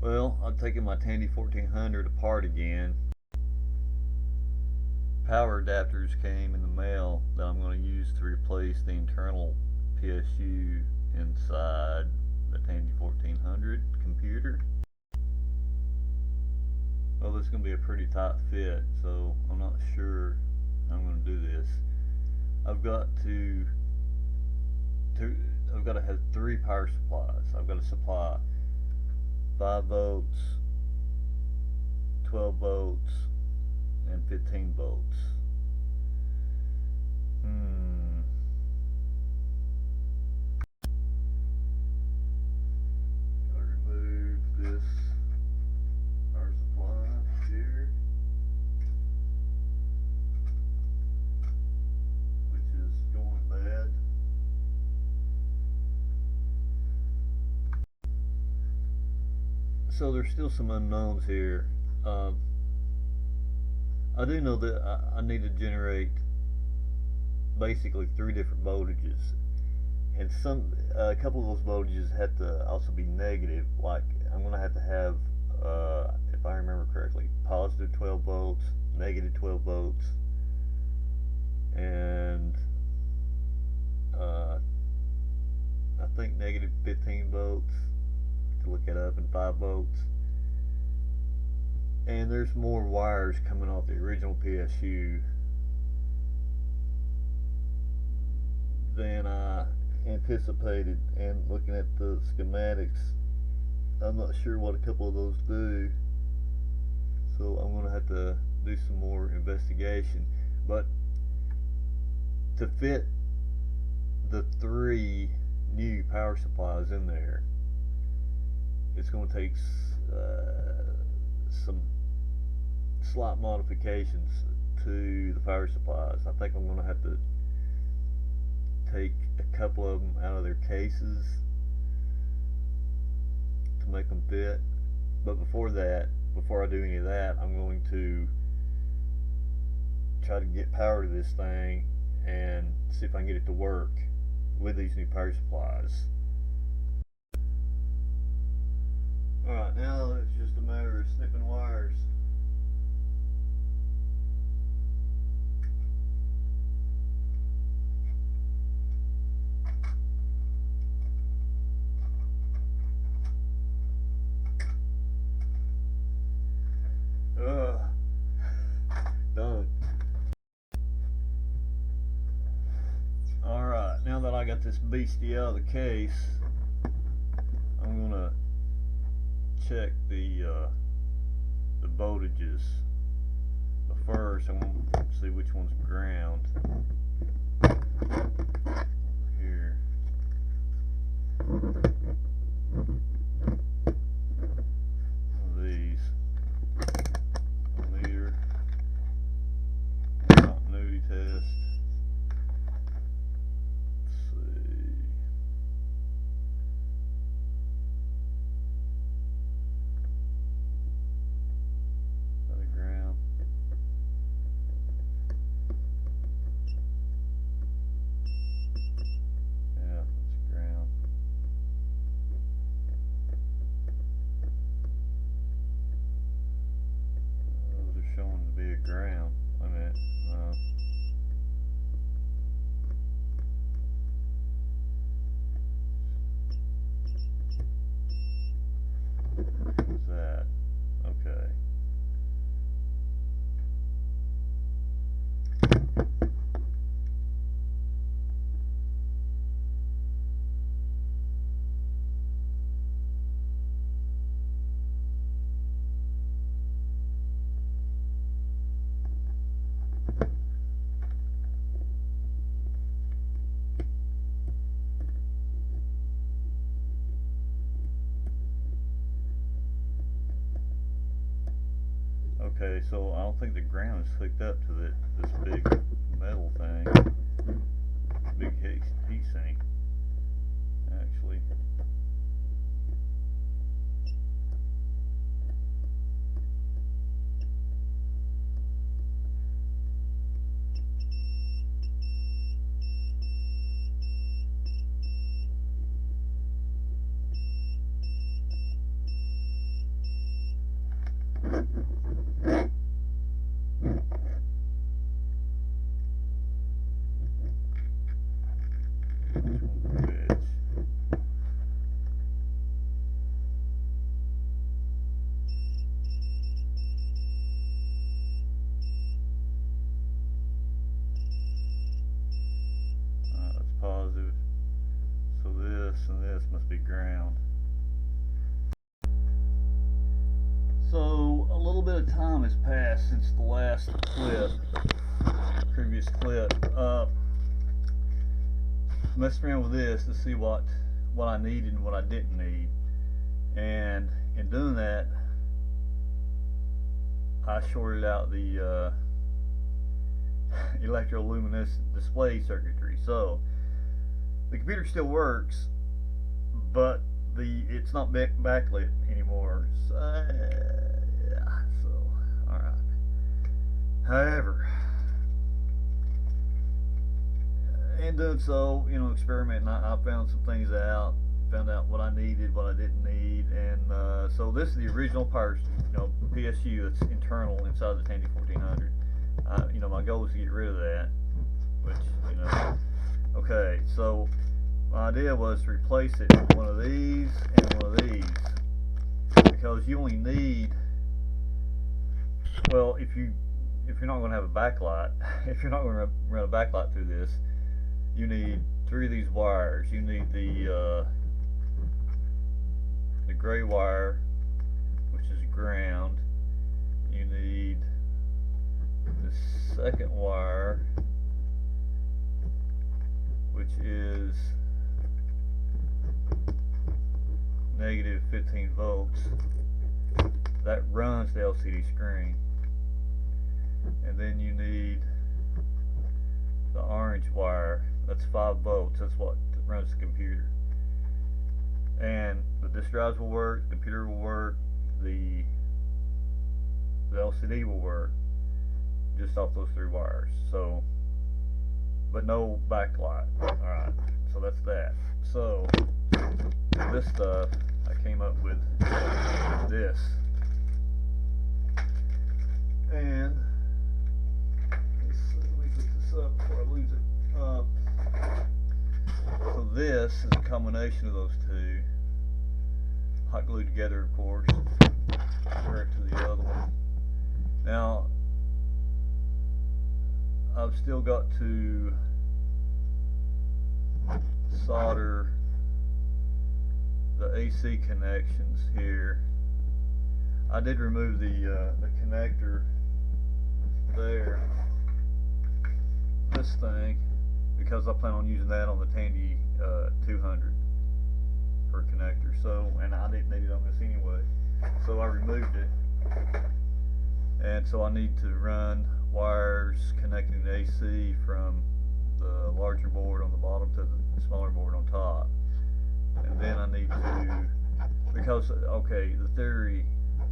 Well, I'm taking my Tandy 1400 apart again. Power adapters came in the mail that I'm going to use to replace the internal PSU inside the Tandy 1400 computer. Well, this is going to be a pretty tight fit, so I'm not sure how I'm going to do this. I've got to have three power supplies. I've got to supply 5 volts, 12 volts, and 15 volts. Gotta remove this power supply here, which is going bad. So there's still some unknowns here. I do know that I need to generate basically 3 different voltages, and a couple of those voltages have to also be negative. Like I'm going to have, if I remember correctly, positive 12 volts, negative 12 volts, and I think negative 15 volts. To look it up, and 5 volts. And there's more wires coming off the original PSU than I anticipated, and looking at the schematics, I'm not sure what a couple of those do, so I'm going to have to do some more investigation. But to fit the 3 new power supplies in there, it's going to take some slight modifications to the power supplies. I think I'm going to have to take a couple of them out of their cases to make them fit. But before I do any of that, I'm going to try to get power to this thing and see if I can get it to work with these new power supplies. Alright, now it's just a matter of snipping wires. Done. Alright, now that I got this beastie out of the case, I'm gonna check the voltages. But first, I'm gonna see which one's ground. Over here. These. Meter. Continuity test. Let's see. Ground. Yeah, that's ground. Those are showing to be a ground. Wait a minute. What's that? Okay. Okay, so I don't think the ground is hooked up to this big metal thing, big heat sink, actually. So a little bit of time has passed since the last previous clip. Messed around with this to see what I needed and what I didn't need, and in doing that, I shorted out the electroluminescent display circuitry. So the computer still works, but it's not backlit anymore. So, all right. However, in doing so, experimenting, I found some things out. Found out what I needed, what I didn't need, and so this is the original power, PSU that's internal inside the Tandy 1400. My goal is to get rid of that, which, okay, so my idea was to replace it with one of these and one of these, because you only need, well, if you're not going to have a backlight, if you're not going to run a backlight through this, you need 3 of these wires. You need the gray wire, which is ground. You need the second wire, which is negative 15 volts. That runs the LCD screen. And then you need the orange wire. That's 5 volts. That's what runs the computer. And the disk drives will work, the computer will work, the LCD will work, just off those 3 wires. So, but no backlight. Alright, so that's that. So, this stuff, I came up with this. And, let me put this up before I lose it. So this is a combination of those 2, hot glued together, of course. Compare it to the other one. Now, I've still got to solder the AC connections here. I did remove the connector there, this thing, because I plan on using that on the Tandy 200 for a connector. So, and I didn't need it on this anyway, so I removed it. And so I need to run wires connecting the AC from the larger board on the bottom to the smaller board on top. And then I need to, because, okay, the theory,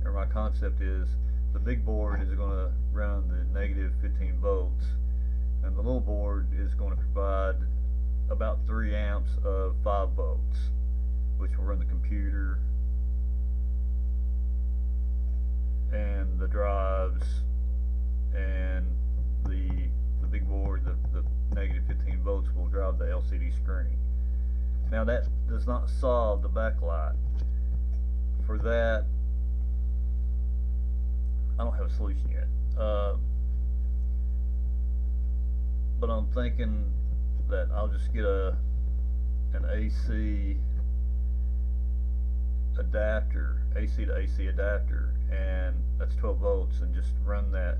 or my concept is, the big board is going to run the negative 15 volts, and the little board is going to provide about 3 amps of 5 volts, which will run the computer and the drives, and the big board, the negative 15 volts, will drive the LCD screen. Now that does not solve the backlight. For that, I don't have a solution yet. But I'm thinking that I'll just get an AC adapter, AC to AC adapter, and that's 12 volts, and just run that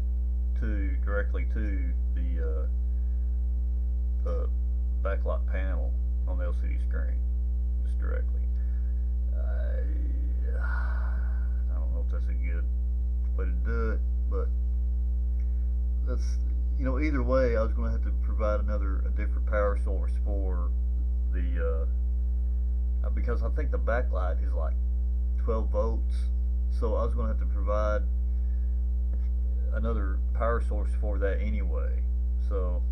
directly to the backlight panel on the LCD screen, just directly. I don't know if that's a good way to do it, but that's, either way, I was going to have to provide a different power source for the because I think the backlight is like 12 volts, so I was going to have to provide another power source for that anyway. So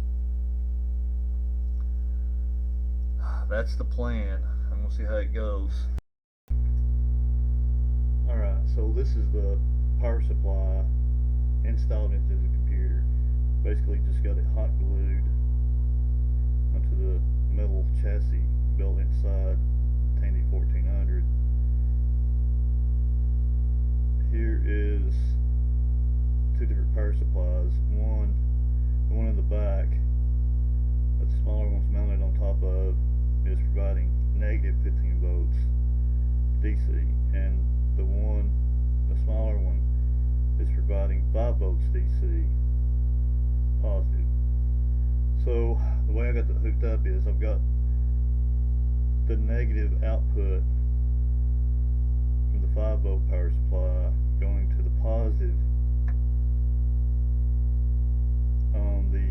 that's the plan. I'm going to see how it goes. Alright, so this is the power supply installed into the computer. Basically just got it hot glued onto the metal chassis built inside Tandy 1400. Here is 2 different power supplies. The one in the back, that the smaller one's mounted on top of, is providing negative 15 volts DC, and the smaller one providing 5 volts DC positive. So the way I got that hooked up is I've got the negative output from the 5 volt power supply going to the positive on the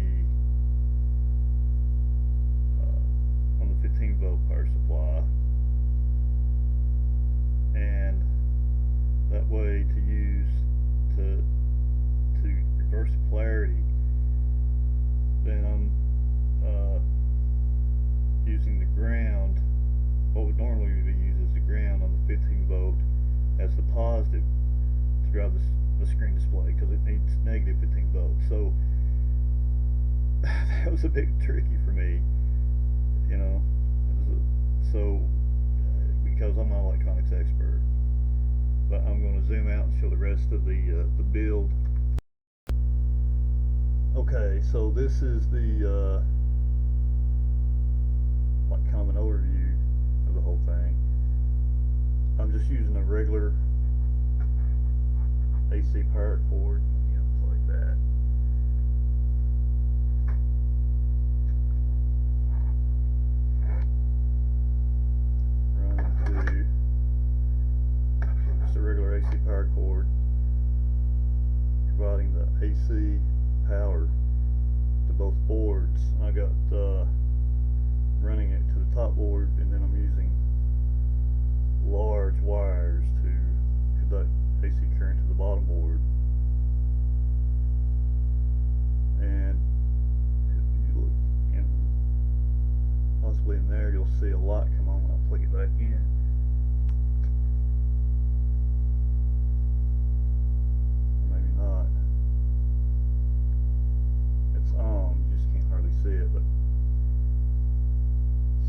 15 volt power supply, and that way to use to reverse polarity, then I'm using the ground, what would normally be used as the ground on the 15 volt, as the positive to drive the screen display, because it needs negative 15 volts. So that was a bit tricky for me, you know. Because I'm not an electronics expert, but I'm going to zoom out and show the rest of the build. Okay, so this is the like kind of an overview of the whole thing. I'm just using a regular AC power cord. Let me unplug that. Run to just a regular AC power cord, providing the AC power to both boards. I got running it to the top board, and then I'm using large wires to conduct AC current to the bottom board. And if you look in, possibly in there, you'll see a light come on when I plug it back in. Or maybe not. It's on, you just can't hardly see it. But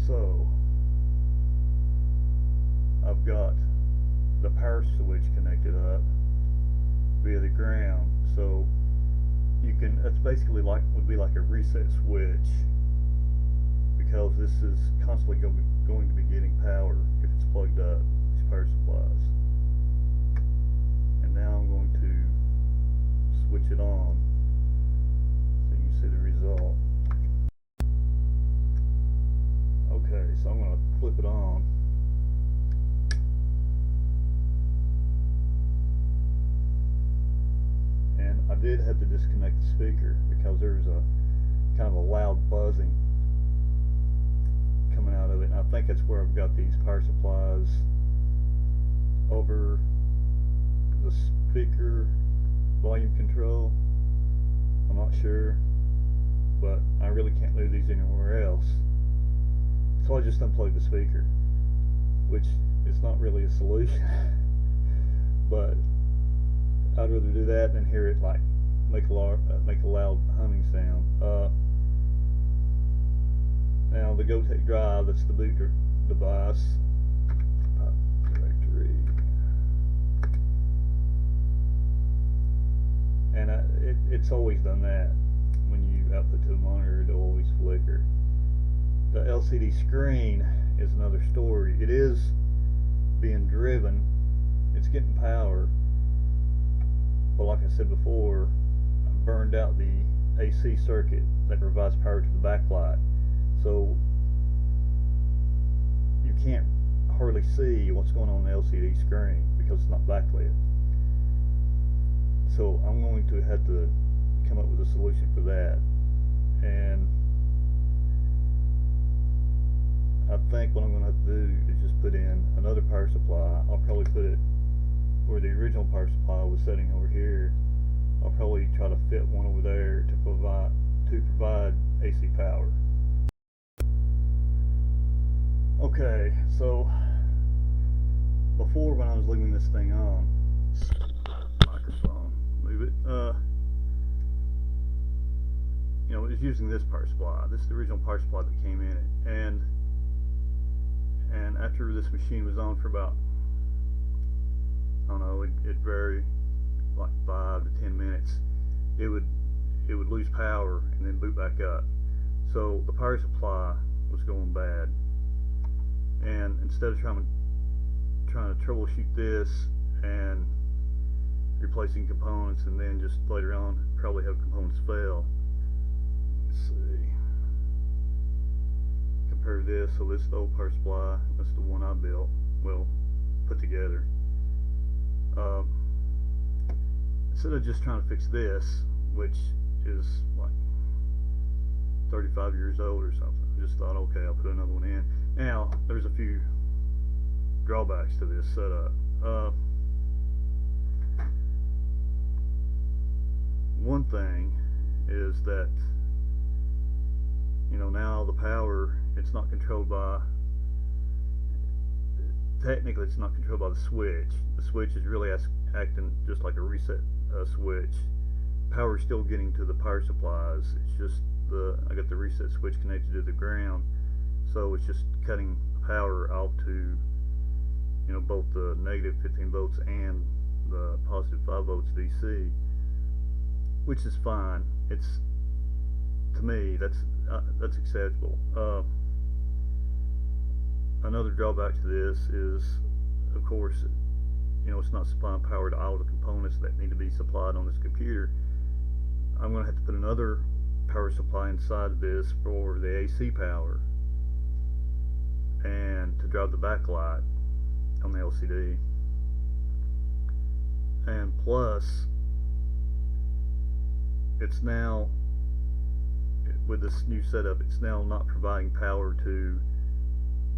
so I've got the power switch connected up via the ground, so you can, that's basically like, would be like a reset switch, because this is constantly going to be getting power if it's plugged up, these power supplies. And now I'm going to switch it on so you can see the result. Okay, so I'm going to flip it on. And I did have to disconnect the speaker because there's a kind of a loud buzzing coming out of it. And I think that's where I've got these power supplies over the speaker volume control. I'm not sure, but I really can't leave these anywhere else. So I just unplugged the speaker, which is not really a solution, but I'd rather do that than hear it like make a loud humming sound. Now the GoTech drive, that's the boot device, directory, and it's always done that. When you output to a monitor, it'll always flicker. The LCD screen is another story. It is being driven, it's getting power, but like I said before, I burned out the AC circuit that provides power to the backlight, so you can't hardly see what's going on the LCD screen because it's not backlit. So I'm going to have to come up with a solution for that, and I think what I'm going to have to do is just put in another power supply. I'll probably put it where the original power supply was sitting over here. I'll probably try to fit one over there to provide AC power. Okay, so before, when I was leaving this thing on, microphone, move it, you know, it was using this power supply. This is the original power supply that came in it, and after this machine was on for about, I don't know, it'd vary like 5 to 10 minutes. It would lose power and then boot back up. So the power supply was going bad, and instead of trying to troubleshoot this and replacing components, and then just later on probably have components fail. Let's see. Compare this. So this is the old power supply. That's the one I built. Well, put together. Instead of just trying to fix this, which is like 35 years old or something, I just thought, okay, I'll put another one in. Now, there's a few drawbacks to this setup. One thing is that, you know, now the power, it's not controlled by, technically it's not controlled by the switch. The switch is really acting just like a reset switch. Power is still getting to the power supplies. It's just I got the reset switch connected to the ground, so it's just cutting power out to, you know, both the negative 15 volts and the positive 5 volts DC, which is fine. It's, to me, that's acceptable. Another drawback to this is, of course, you know, it's not supplying power to all the components that need to be supplied on this computer. I'm going to have to put another power supply inside of this for the AC power and to drive the backlight on the LCD. And plus, it's now, with this new setup, it's now not providing power to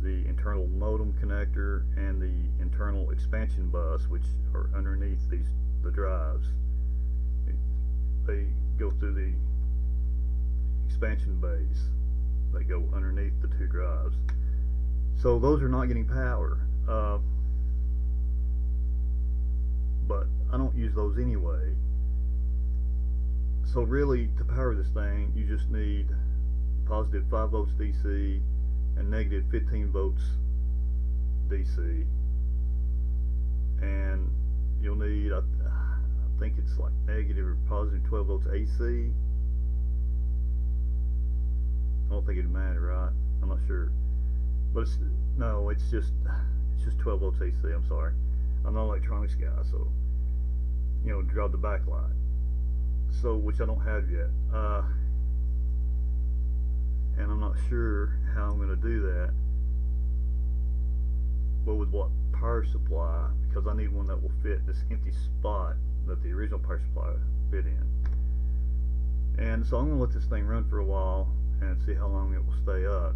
the internal modem connector and the internal expansion bus, which are underneath the drives. They go through the expansion bays. They go underneath the two drives. So those are not getting power. But I don't use those anyway. So really, to power this thing, you just need positive 5 volts DC and negative 15 volts DC, and you'll need, I think it's like negative or positive 12 volts AC. I don't think it'd matter, right? I'm not sure, but it's just 12 volts AC. I'm sorry, I'm not an electronics guy, so, you know, to drive the backlight. So, which I don't have yet, and I'm not sure how I'm going to do that. Well, with what power supply, because I need one that will fit this empty spot that the original power supply fit in. And so I'm going to let this thing run for a while and see how long it will stay up.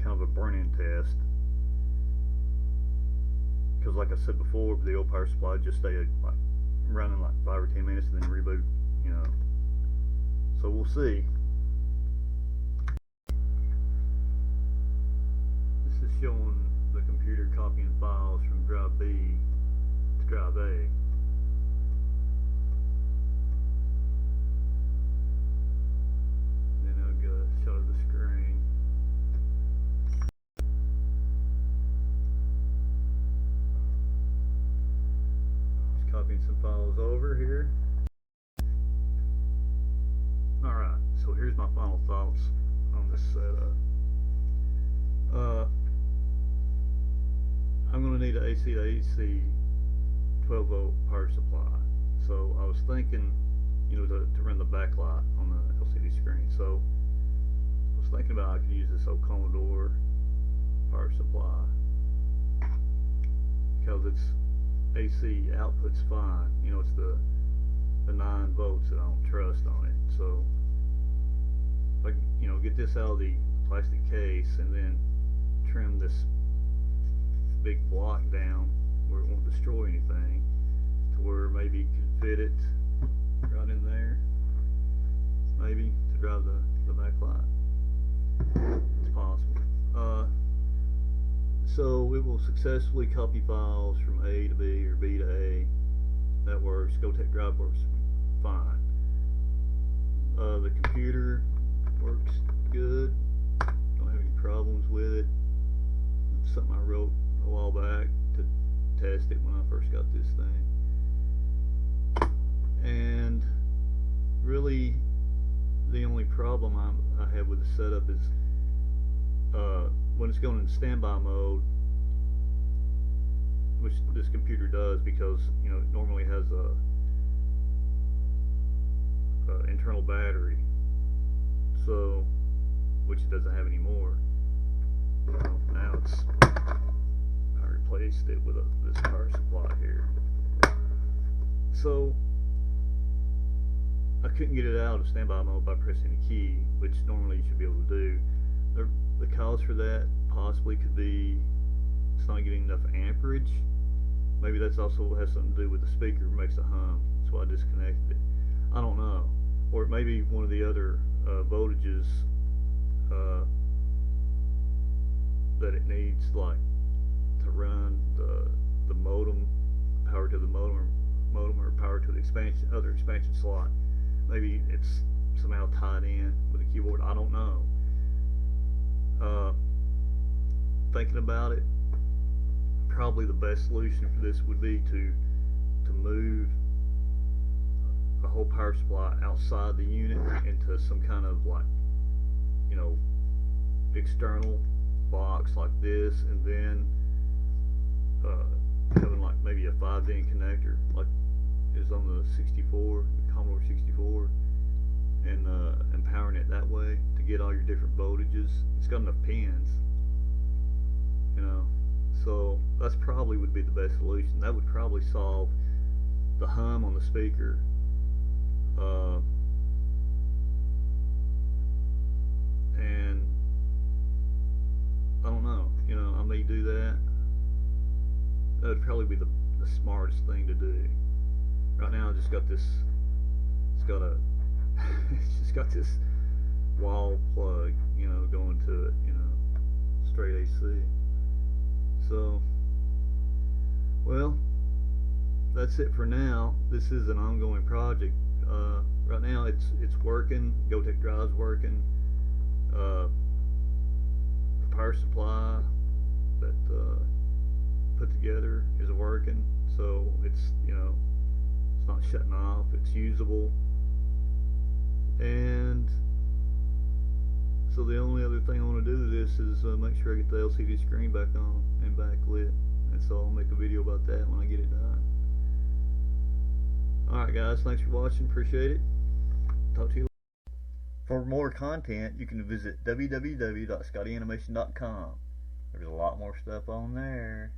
Kind of a burn-in test. Because like I said before, the old power supply just stayed like running like 5 or 10 minutes and then reboot, you know. So we'll see. This is showing the computer copying files from drive B to drive A. Then I'll get a shot of the screen. Just copying some files over here. Alright, so here's my final thoughts on this setup. I'm going to need an AC to AC 12 volt power supply. So I was thinking, you know, to run the backlight on the LCD screen. So I was thinking about I could use this old Commodore power supply because its AC output's fine. You know, it's the 9 volts that I don't trust on it. So if I, you know, get this out of the plastic case and then trim this big block down where it won't destroy anything, to where maybe you can fit it right in there, maybe to drive the backlight. It's possible. So it will successfully copy files from A to B or B to A. That works. GoTech Drive works fine. The computer works good. Don't have any problems with it. It's something I wrote a while back to test it when I first got this thing. And really, the only problem I have with the setup is when it's going in standby mode, which this computer does, because you know it normally has a internal battery, so which it doesn't have anymore. You know, now I replaced it with this power supply here. So I couldn't get it out of standby mode by pressing a key, which normally you should be able to do. The cause for that possibly could be it's not getting enough amperage. Maybe that's also has something to do with the speaker, makes a hum. That's why I disconnected it. I don't know. Or it may be one of the other voltages that it needs, like to run the modem, power to the modem or power to the other expansion slot. Maybe it's somehow tied in with the keyboard. I don't know. Thinking about it, probably the best solution for this would be to move the whole power supply outside the unit into some kind of, like, you know, external box like this, and then having like maybe a 5-DIN connector like is on the 64, the Commodore 64, and powering it that way to get all your different voltages. It's got enough pins, you know, so that's probably would be the best solution. That would probably solve the hum on the speaker. And I don't know, you know, I may do that. That would probably be the smartest thing to do. Right now I just got this, it's just got this wall plug, you know, going to it, you know, straight AC. So, well, that's it for now. This is an ongoing project. Right now it's working. GoTech Drive's working. The power supply that put together is working, so it's, you know, it's not shutting off. It's usable. And so the only other thing I want to do to this is make sure I get the LCD screen back on and backlit, and so I'll make a video about that when I get it done. Alright guys, thanks for watching, appreciate it. Talk to you later. For more content, you can visit www.scottyanimation.com. There's a lot more stuff on there.